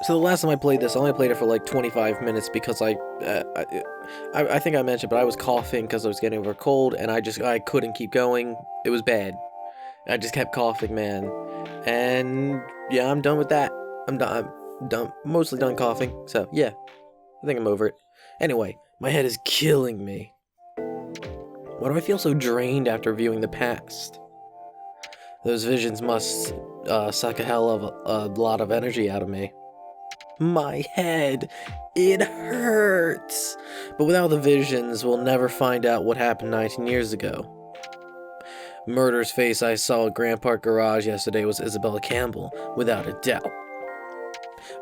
So the last time I played this, I only played it for like 25 minutes because I think I mentioned, but I was coughing because I was getting over a cold, and I couldn't keep going. It was bad. I just kept coughing, man. And yeah, I'm done with that. I'm done, mostly done coughing. So yeah, I think I'm over it. Anyway, my head is killing me. Why do I feel so drained after viewing the past? Those visions must suck a hell of a lot of energy out of me. My head, it hurts. But without the visions, we'll never find out what happened 19 years ago. Murder's face I saw at Grand Park Garage yesterday was Isabella Campbell, without a doubt.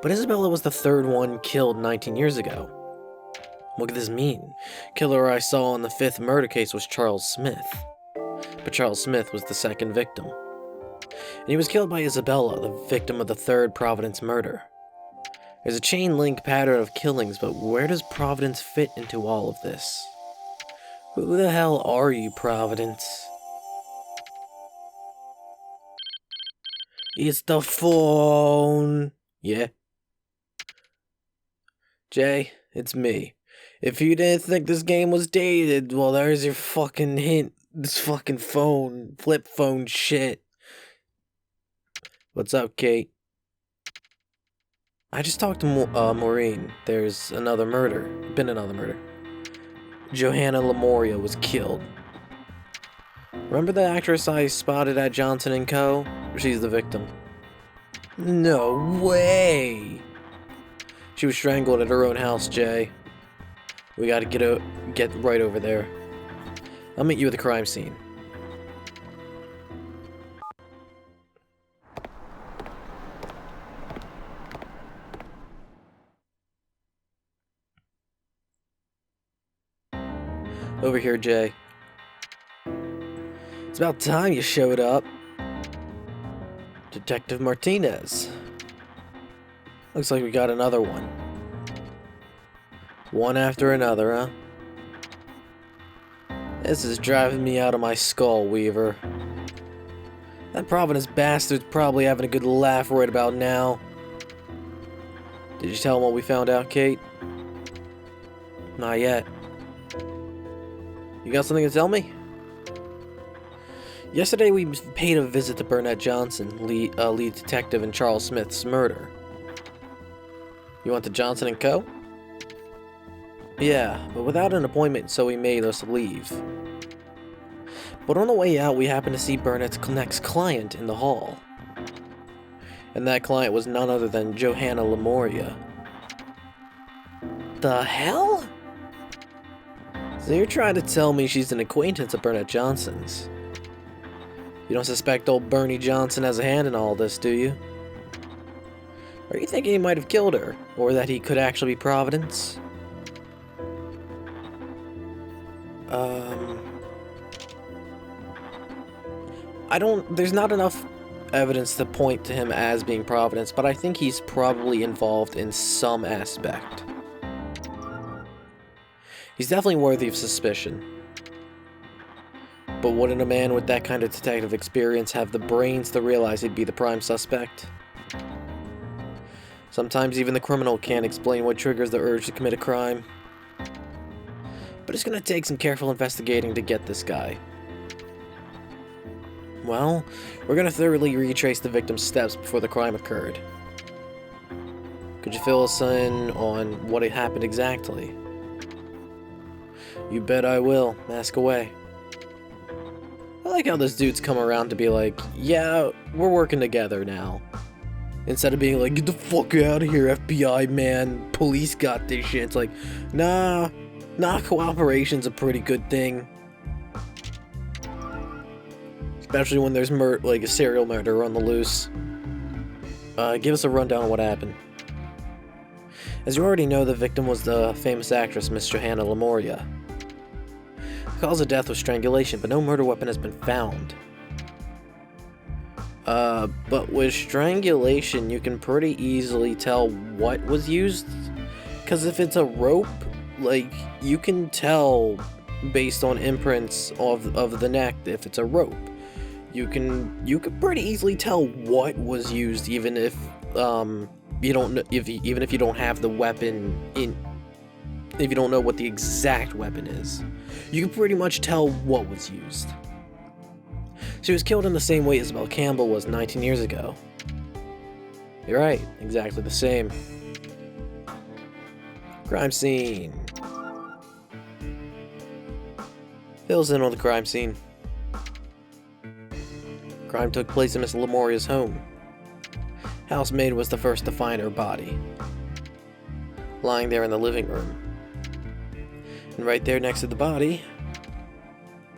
But Isabella was the third one killed 19 years ago. What could this mean? Killer I saw in the fifth murder case was Charles Smith. But Charles Smith was the second victim. And he was killed by Isabella, the victim of the third Providence murder. There's a chain link pattern of killings, but where does Providence fit into all of this? Who the hell are you, Providence? It's the phone! Yeah? Jay, it's me. If you didn't think this game was dated, well, there's your fucking hint. This fucking phone, flip phone shit. What's up, Kate? I just talked to Maureen. There's been another murder. Johanna Lamoria was killed. Remember the actress I spotted at Johnson & Co.? She's the victim. No way! She was strangled at her own house, Jay. We gotta get right over there. I'll meet you at the crime scene. Over here, Jay. It's about time you showed up. Detective Martinez. Looks like we got another one. One after another, huh? This is driving me out of my skull, Weaver. That Providence bastard's probably having a good laugh right about now. Did you tell him what we found out, Kate? Not yet. You got something to tell me? Yesterday we paid a visit to Burnett Johnson, lead detective in Charles Smith's murder. You went to Johnson & Co.? Yeah, but without an appointment, so he made us leave. But on the way out, we happened to see Burnett's next client in the hall. And that client was none other than Johanna Lamoria. The hell? So you're trying to tell me she's an acquaintance of Burnett Johnson's? You don't suspect old Bernie Johnson has a hand in all this, do you? Are you thinking he might have killed her? Or that he could actually be Providence? There's not enough evidence to point to him as being Providence, but I think he's probably involved in some aspect. He's definitely worthy of suspicion. But wouldn't a man with that kind of detective experience have the brains to realize he'd be the prime suspect? Sometimes even the criminal can't explain what triggers the urge to commit a crime. But it's gonna take some careful investigating to get this guy. Well, we're gonna thoroughly retrace the victim's steps before the crime occurred. Could you fill us in on what had happened exactly? You bet I will. Ask away. I like how this dude's come around to be like, yeah, we're working together now. Instead of being like, get the fuck out of here, FBI man, police got this shit. It's like, nah, cooperation's a pretty good thing. Especially when there's like a serial murderer on the loose. Give us a rundown on what happened. As you already know, the victim was the famous actress Miss Johanna Lamoria. The cause of death was strangulation, but no murder weapon has been found. But with strangulation, you can pretty easily tell what was used. Because if it's a rope, like, you can tell based on imprints of the neck if it's a rope. You can pretty easily tell what was used, even if you don't know even if you don't have the weapon if you don't know what the exact weapon is, you can pretty much tell what was used. She was killed in the same way Isabel Campbell was 19 years ago. You're right, exactly the same. Crime scene. Fills in on the crime scene. Crime took place in Miss Lamoria's home. Housemaid was the first to find her body, lying there in the living room. And right there next to the body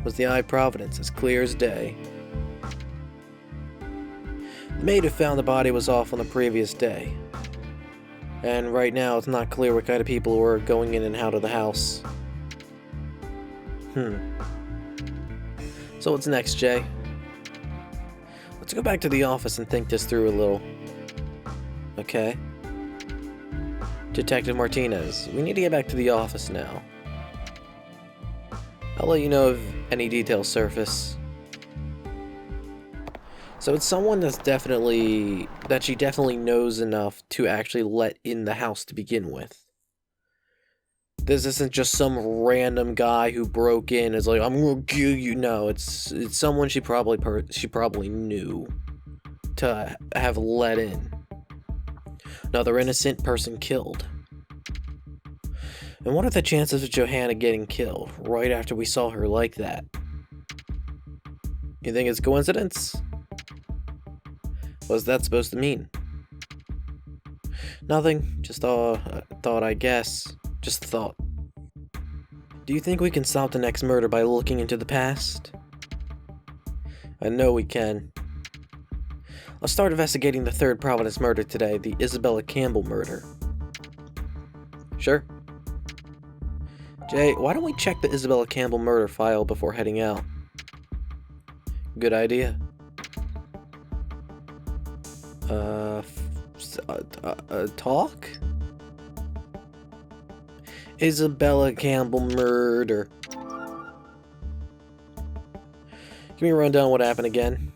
was the Eye of Providence, as clear as day. The maid who found the body was off on the previous day, and right now it's not clear what kind of people were going in and out of the house. So what's next, Jay? Let's go back to the office and think this through a little. Okay. Detective Martinez, we need to get back to the office now. I'll let you know if any details surface. So it's someone that she definitely knows enough to actually let in the house to begin with. This isn't just some random guy who broke in and is like, I'm gonna kill you. No, it's someone she probably knew to have let in. Another innocent person killed. And what are the chances of Johanna getting killed right after we saw her like that? You think it's coincidence? What's that supposed to mean? Nothing, just thought, I guess. Just a thought. Do you think we can stop the next murder by looking into the past? I know we can. I'll start investigating the third Providence murder today, the Isabella Campbell murder. Sure. Jay, why don't we check the Isabella Campbell murder file before heading out? Good idea. Talk? Isabella Campbell murder. Give me a rundown on what happened again.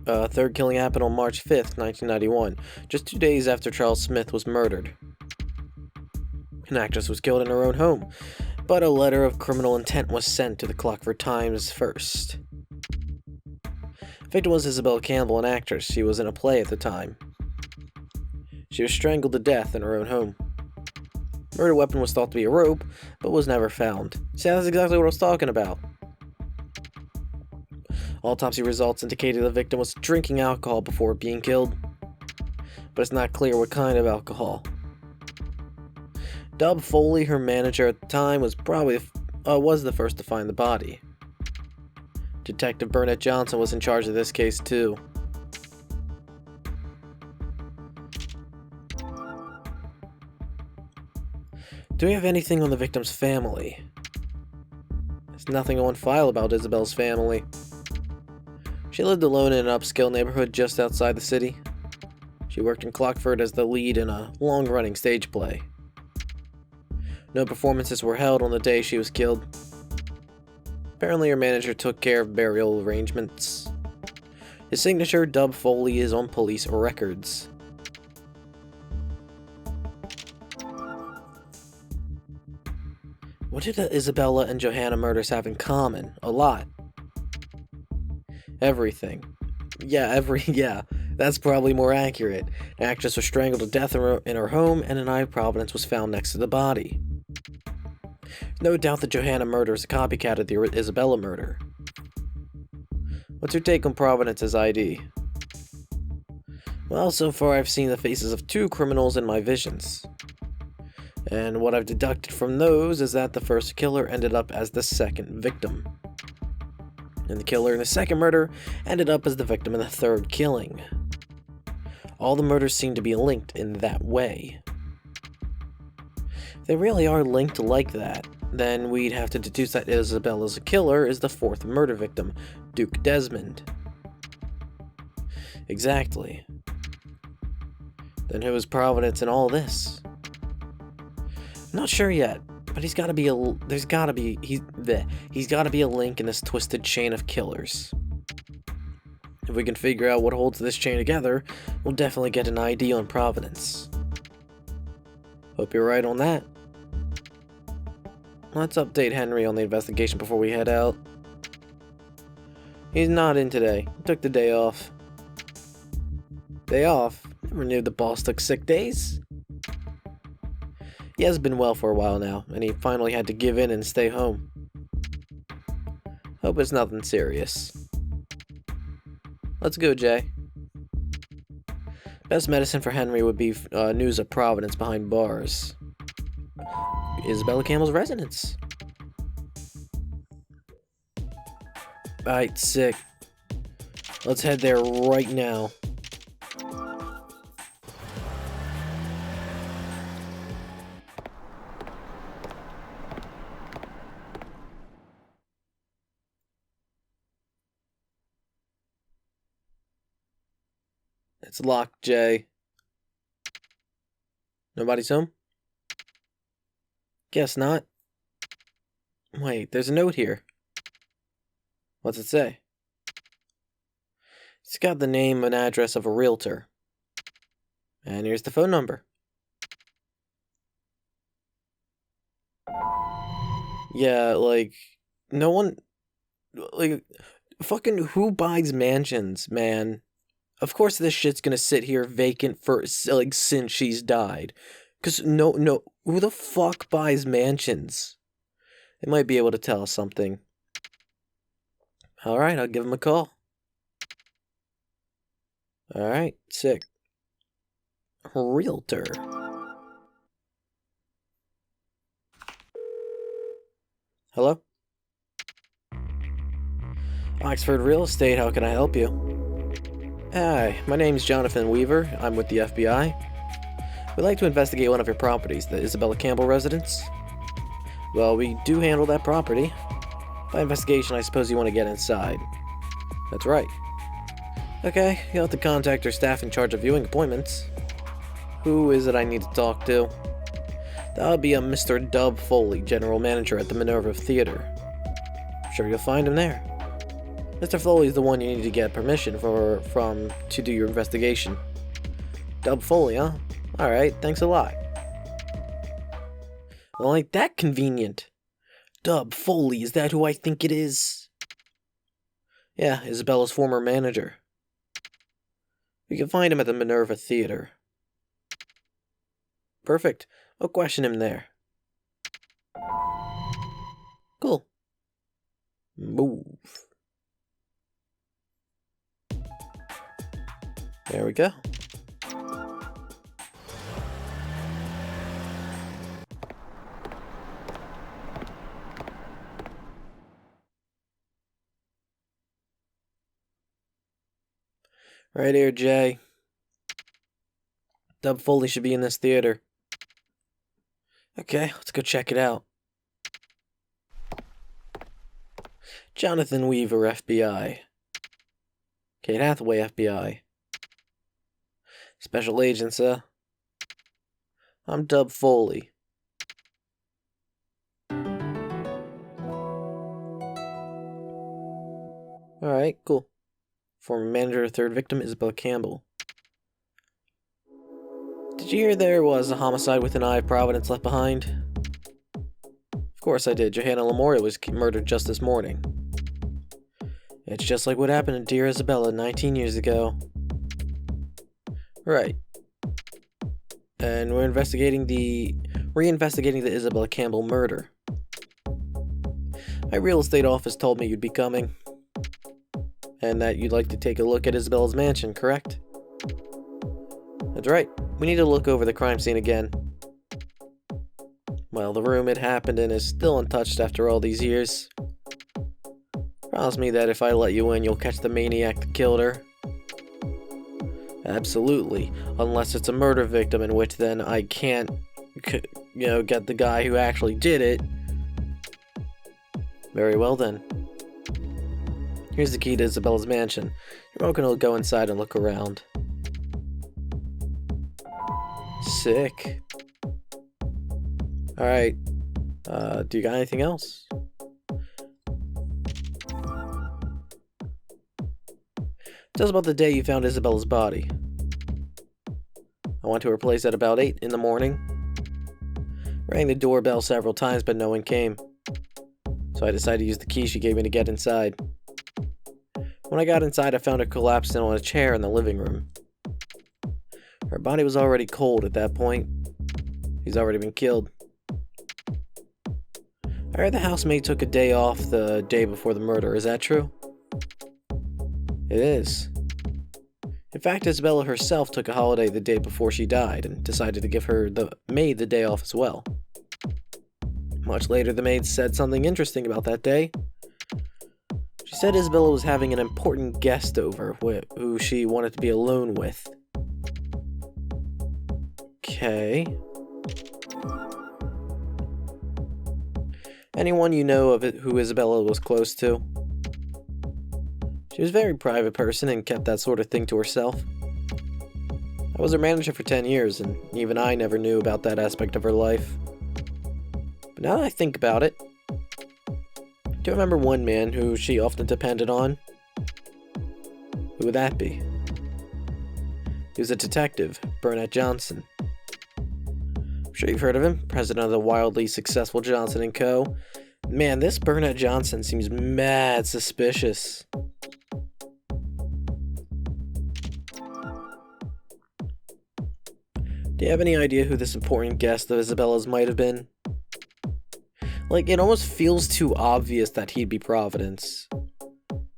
Third killing happened on March 5th, 1991, just 2 days after Charles Smith was murdered. An actress was killed in her own home, but a letter of criminal intent was sent to the Clockford Times first. The victim was Isabella Campbell, an actress. She was in a play at the time. She was strangled to death in her own home. The murder weapon was thought to be a rope, but was never found. See, that's exactly what I was talking about. Autopsy results indicated the victim was drinking alcohol before being killed, but it's not clear what kind of alcohol. Dub Foley, her manager at the time, was the first to find the body. Detective Burnett Johnson was in charge of this case too. Do we have anything on the victim's family? There's nothing on file about Isabel's family. She lived alone in an upscale neighborhood just outside the city. She worked in Clockford as the lead in a long-running stage play. No performances were held on the day she was killed. Apparently her manager took care of burial arrangements. His signature, Dub Foley, is on police records. What did the Isabella and Johanna murders have in common? A lot. Everything. Yeah, that's probably more accurate. An actress was strangled to death in her home, and an Eye of Providence was found next to the body. No doubt the Johanna murder is a copycat of the Isabella murder. What's your take on Providence's ID? Well, so far I've seen the faces of 2 criminals in my visions. And what I've deducted from those is that the first killer ended up as the second victim. And the killer in the second murder ended up as the victim in the third killing. All the murders seem to be linked in that way. If they really are linked like that, then we'd have to deduce that Isabella's killer is the 4th murder victim, Duke Desmond. Exactly. Then who is Providence in all this? I'm not sure yet, but he's got to be a link in this twisted chain of killers. If we can figure out what holds this chain together, we'll definitely get an ID on Providence. Hope you're right on that. Let's update Henry on the investigation before we head out. He's not in today. He took the day off. Day off? Never knew the boss took sick days. He has been well for a while now, and he finally had to give in and stay home. Hope it's nothing serious. Let's go, Jay. Best medicine for Henry would be news of Providence behind bars. Isabella Campbell's residence. Alright, sick. Let's head there right now. It's locked, Jay. Nobody's home? Guess not. Wait, there's a note here. What's it say? It's got the name and address of a realtor. And here's the phone number. Yeah, like, no one... Like, fucking who buys mansions, man? Of course this shit's gonna sit here vacant for, like, since she's died. Cause no, who the fuck buys mansions? They might be able to tell us something. Alright, I'll give him a call. Alright, sick. Realtor. Hello? Oxford Real Estate, how can I help you? Hi, my name's Jonathan Weaver. I'm with the FBI. We'd like to investigate one of your properties, the Isabella Campbell residence. Well, we do handle that property. By investigation, I suppose you want to get inside. That's right. Okay, you'll have to contact your staff in charge of viewing appointments. Who is it I need to talk to? That would be a Mr. Dub Foley, general manager at the Minerva Theater. I'm sure you'll find him there. Mr. Foley is the one you need to get permission from to do your investigation. Dub Foley, huh? Alright, thanks a lot. Well, ain't that convenient? Dub Foley, is that who I think it is? Yeah, Isabella's former manager. We can find him at the Minerva Theater. Perfect. I'll question him there. Cool. Move. There we go. Right here, Jay. Dub Foley should be in this theater. Okay, let's go check it out. Jonathan Weaver, FBI. Kate Hathaway, FBI. Special agents, huh? I'm Dub Foley. Alright, cool. Former manager, third victim, Isabella Campbell. Did you hear there was a homicide with an eye of Providence left behind? Of course I did. Johanna Lamoria was murdered just this morning. It's just like what happened to dear Isabella 19 years ago. Right. And we're reinvestigating the Isabella Campbell murder. My real estate office told me you'd be coming. And that you'd like to take a look at Isabella's mansion, correct? That's right. We need to look over the crime scene again. Well, the room it happened in is still untouched after all these years. Promise me that if I let you in, you'll catch the maniac that killed her. Absolutely. Unless it's a murder victim, in which then I can't, get the guy who actually did it. Very well then. Here's the key to Isabella's mansion. You're welcome to go inside and look around. Sick. Alright. Do you got anything else? Tell us about the day you found Isabella's body. I went to her place at about 8 in the morning. Rang the doorbell several times, but no one came. So I decided to use the key she gave me to get inside. When I got inside, I found her collapsed on a chair in the living room. Her body was already cold at that point. She's already been killed. I heard the housemaid took a day off the day before the murder. Is that true? It is. In fact, Isabella herself took a holiday the day before she died and decided to give the maid the day off as well. Much later, the maid said something interesting about that day. She said Isabella was having an important guest over who she wanted to be alone with. Okay. Anyone you know of it who Isabella was close to? She was a very private person and kept that sort of thing to herself. I was her manager for 10 years, and even I never knew about that aspect of her life. But now that I think about it, do you remember one man who she often depended on? Who would that be? He was a detective, Burnett Johnson. I'm sure you've heard of him, president of the wildly successful Johnson & Co. Man, this Burnett Johnson seems mad suspicious. Do you have any idea who this important guest of Isabella's might have been? Like, it almost feels too obvious that he'd be Providence.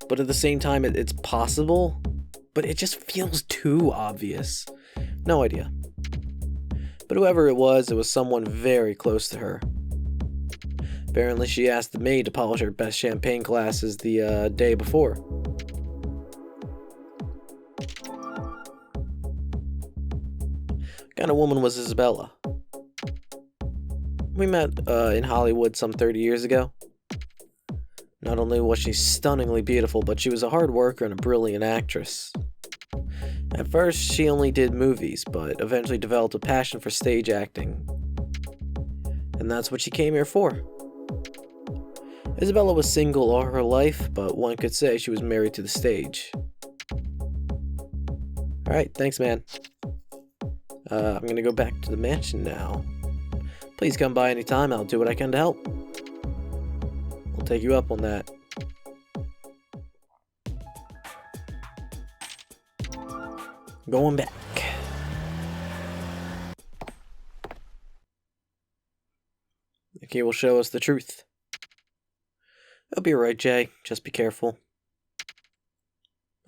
But at the same time, it's possible, but it just feels too obvious. No idea. But whoever it was someone very close to her. Apparently, she asked the maid to polish her best champagne glasses the day before. What kind of woman was Isabella? We met in Hollywood some 30 years ago. Not only was she stunningly beautiful, but she was a hard worker and a brilliant actress. At first, she only did movies, but eventually developed a passion for stage acting. And that's what she came here for. Isabella was single all her life, but one could say she was married to the stage. Alright, thanks, man. I'm gonna go back to the mansion now. Please come by anytime, I'll do what I can to help. I'll take you up on that. Going back. The key will show us the truth. I'll be alright, Jay. Just be careful.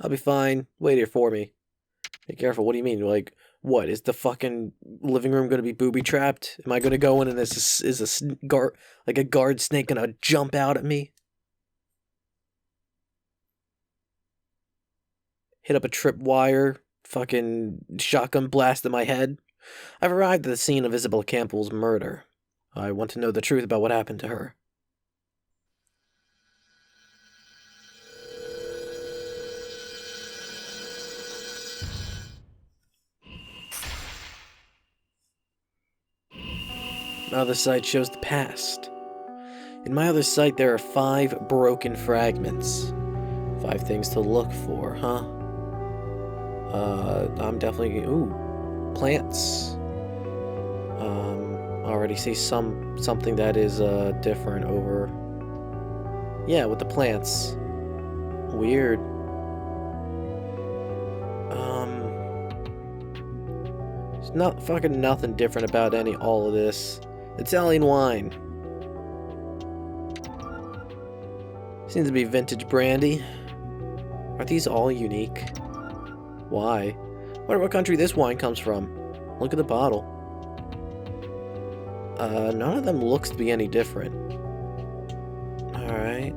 I'll be fine. Wait here for me. Be careful, what do you mean? Like, what? Is the fucking living room gonna be booby-trapped? Am I gonna go in and is a guard snake gonna jump out at me? Hit up a tripwire? Fucking shotgun blast in my head? I've arrived at the scene of Isabel Campbell's murder. I want to know the truth about what happened to her. My other side shows the past. In my other sight, there are 5 broken fragments. 5 things to look for, huh? I'm definitely... Ooh, plants. Already see something that is different over... Yeah, with the plants. Weird. There's not fucking nothing different about all of this. Italian wine. Seems to be vintage brandy. Are these all unique? Why? Wonder what country this wine comes from. Look at the bottle. None of them looks to be any different. Alright.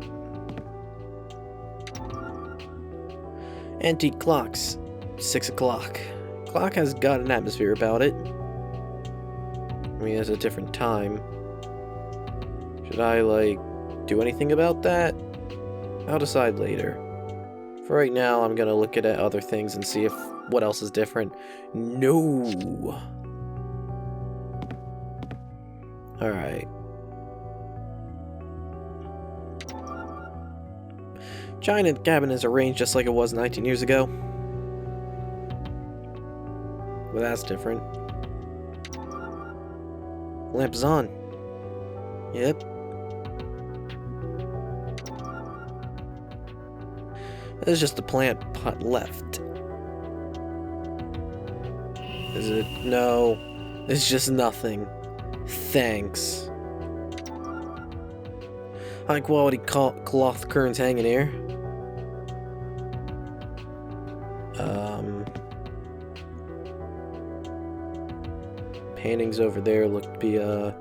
Antique clocks. 6 o'clock. Clock has got an atmosphere about it. I mean, it's a different time. Should I, like, do anything about that? I'll decide later. For right now, I'm gonna look at other things and see what else is different. No! Alright. China in the cabin is arranged just like it was 19 years ago. Well, that's different. Lamp is on. Yep. There's just a plant pot left. Is it? No. It's just nothing. Thanks. High quality cloth curtains hanging here. Paintings over there look to be the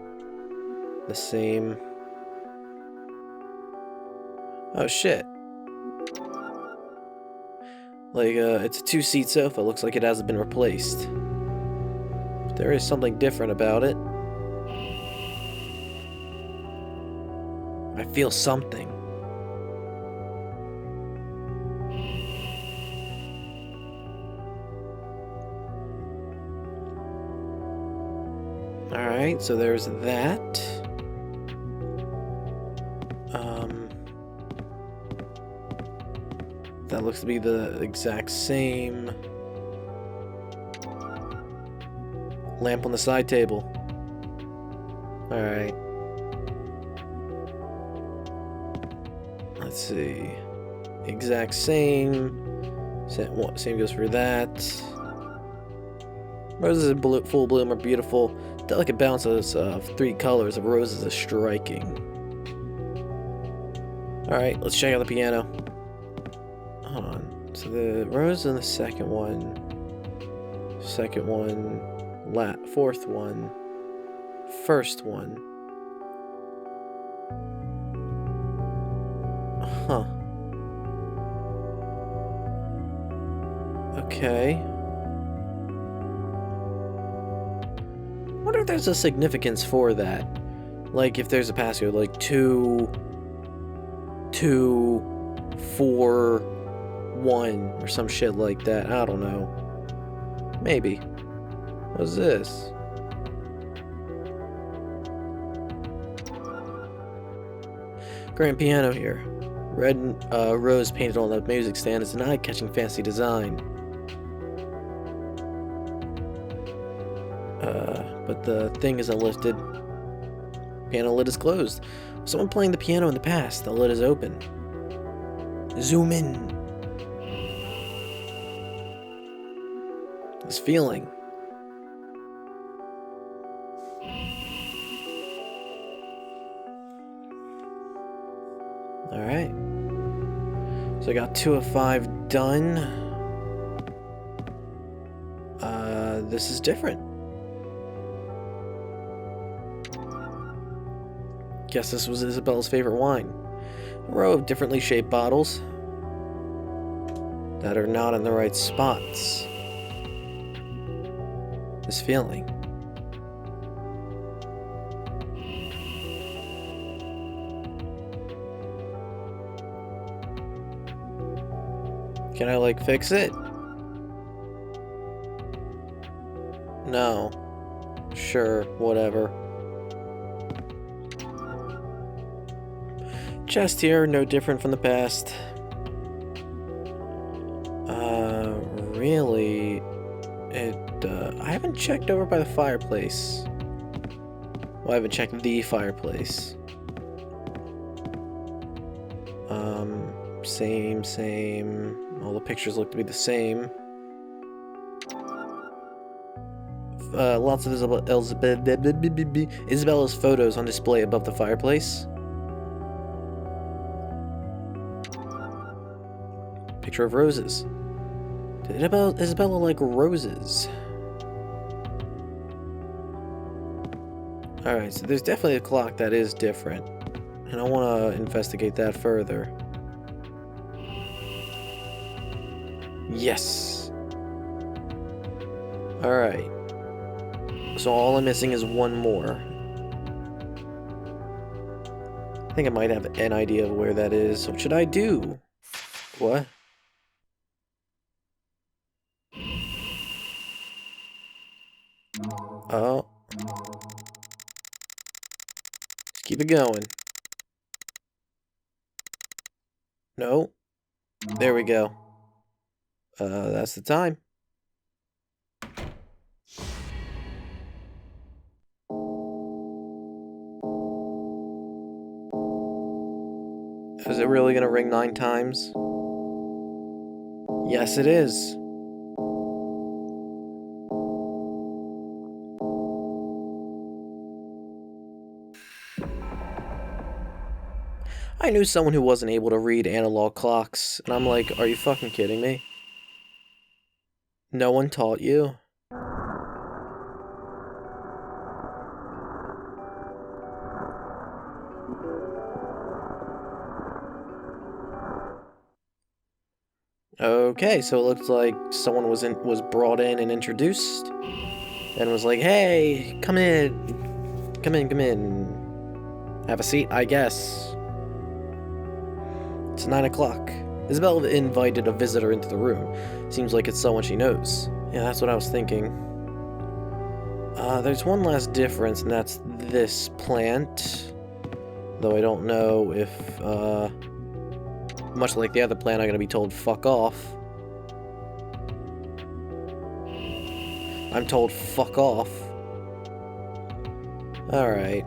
same. Oh shit. Like it's a 2-seat sofa, looks like it hasn't been replaced. But there is something different about it. I feel something. Alright, so there's that. That looks to be the exact same. Lamp on the side table. Alright. Let's see. Exact same. Same goes for that. Roses in full bloom are beautiful. Delicate balances of 3 colors of roses is striking. Alright, let's check out the piano. Hold on. So the rose in the second one. Second one. Fourth one. First one. Huh. Okay. I wonder if there's a significance for that. Like if there's a passcode like 2, 2, 4, 1 or some shit like that. I don't know. Maybe. What's this? Grand piano here. Red rose painted on the music stand is an eye-catching fancy design. But the thing isn't lifted. Piano lid is closed. Someone playing the piano in the past. The lid is open. Zoom in. This feeling. Alright. So I got 2 of 5 done. This is different. Guess this was Isabella's favorite wine. A row of differently shaped bottles that are not in the right spots. This feeling. Can I, like, fix it? No. Sure, whatever. Chest here, no different from the past. Really, I haven't checked over by the fireplace. Well, I haven't checked the fireplace. Same. All the pictures look to be the same. Lots of Isabella's photos on display above the fireplace. Picture of roses. Did Isabella like roses? Alright, so there's definitely a clock that is different. And I want to investigate that further. Yes! Alright. So all I'm missing is one more. I think I might have an idea of where that is. What should I do? What? Oh. Just keep it going. No. There we go. That's the time. Is it really gonna ring 9 times? Yes, it is. I knew someone who wasn't able to read analog clocks, and I'm like, are you fucking kidding me? No one taught you? Okay, so it looks like someone was brought in and introduced, and was like, hey, come in, come in, come in. Have a seat, I guess. It's 9 o'clock. Isabel invited a visitor into the room. Seems like it's someone she knows. Yeah, that's what I was thinking. There's one last difference, and that's this plant. Though I don't know if, much like the other plant, I'm gonna be told fuck off. I'm told fuck off. Alright.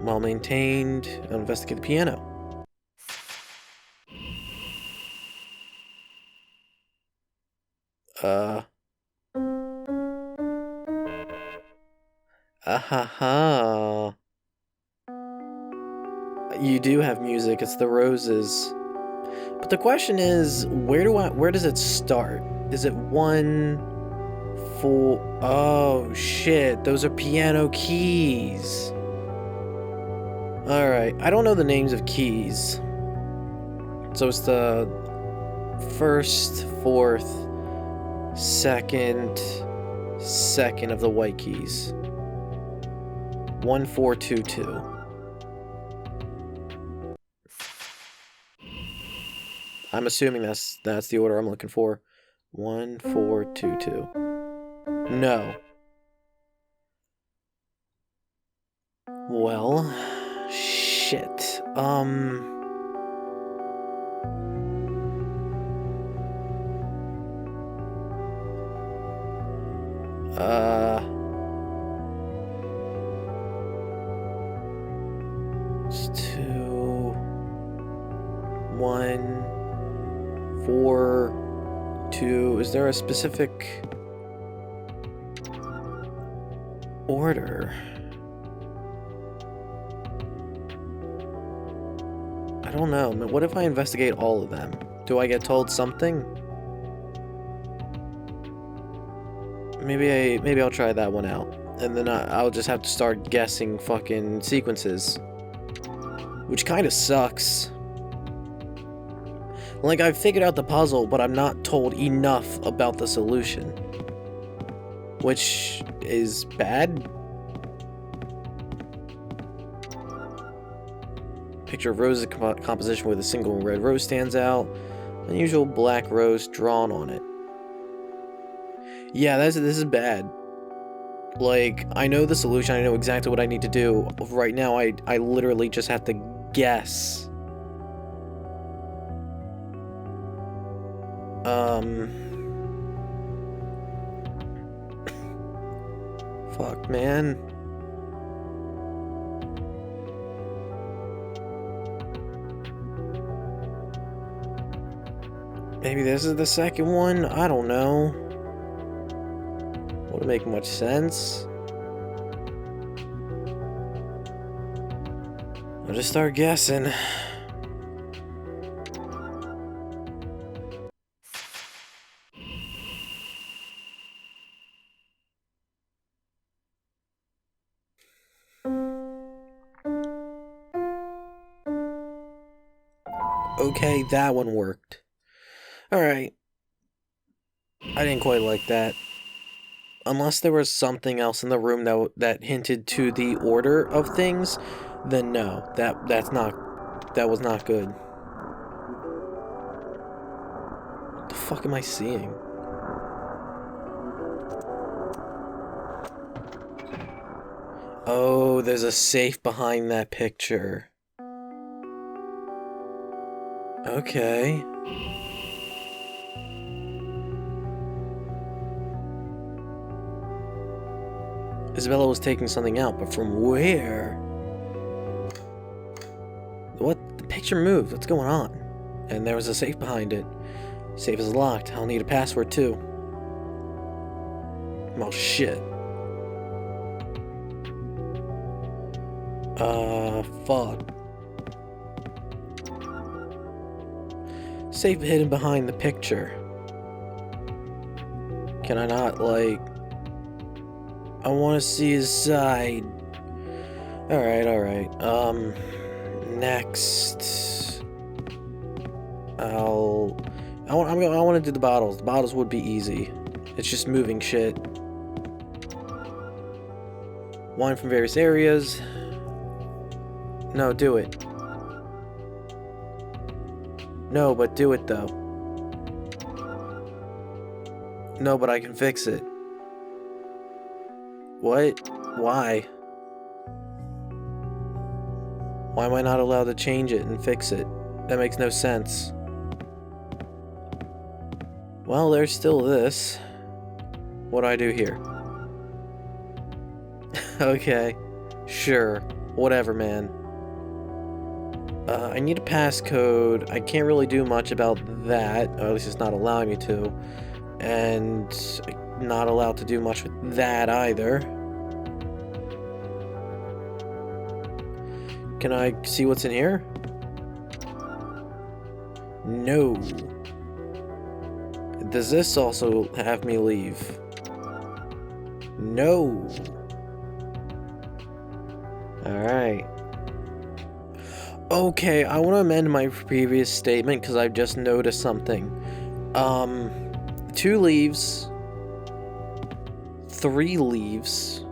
Well maintained. I'll investigate the piano. Ahaha. You do have music, it's the roses. But the question is, where does it start? Is it 1, 4? Oh shit, those are piano keys. Alright, I don't know the names of keys. So it's the 1st, 4th, 2nd of the white keys. 1, 4, 2, 2. I'm assuming that's the order I'm looking for. 1, 4, 2, 2. No. Well, shit. It's 2, 1, 4, 2. Is there a specific order? I don't know. What if I investigate all of them? Do I get told something? Maybe I'll try that one out. And then I'll just have to start guessing fucking sequences. Which kind of sucks. Like, I've figured out the puzzle, but I'm not told enough about the solution. Which is bad. Picture of roses composition with a single red rose stands out. Unusual black rose drawn on it. Yeah, this is bad. Like, I know the solution, I know exactly what I need to do. Right now, I literally just have to guess. Fuck, man. Maybe this is the second one? I don't know. Wouldn't make much sense. I'll just start guessing. Okay, that one worked. Alright. I didn't quite like that. Unless there was something else in the room that hinted to the order of things, then no. That was not good. What the fuck am I seeing? Oh, there's a safe behind that picture. Okay. Isabella was taking something out, but from where? What? The picture moved. What's going on? And there was a safe behind it. Safe is locked. I'll need a password too. Oh shit. Fuck. Safe hidden behind the picture. Can I not, like... I want to see his side. Alright. Next... I want to do the bottles. The bottles would be easy. It's just moving shit. Wine from various areas. No, do it. No, but do it though. No, but I can fix it. What? Why? Why am I not allowed to change it and fix it? That makes no sense. Well, there's still this. What do I do here? Okay. Sure. Whatever, man. I need a passcode. I can't really do much about that. Or at least it's not allowing me to. And not allowed to do much with that either. Can I see what's in here? No. Does this also have me leave? No. Alright. Okay, I want to amend my previous statement because I've just noticed something. 2 leaves, 3 leaves,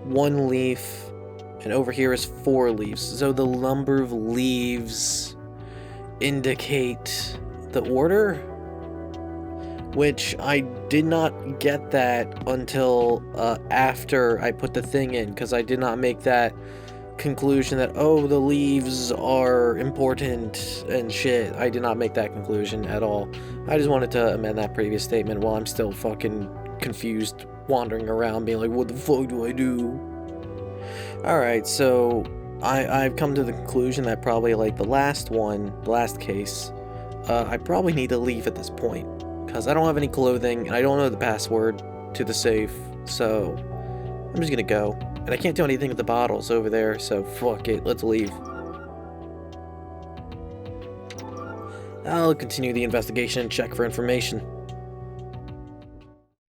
1 leaf, and over here is 4 leaves. So the number of leaves indicate the order, which I did not get that until after I put the thing in, because I did not make that conclusion that, oh, the leaves are important and shit. I did not make that conclusion at all. I just wanted to amend that previous statement while I'm still fucking confused, wandering around being like, what the fuck do I do? Alright, so I've come to the conclusion that probably like the last case, I probably need to leave at this point, because I don't have any clothing and I don't know the password to the safe, so I'm just gonna go. And I can't do anything with the bottles over there, so fuck it, let's leave. I'll continue the investigation and check for information.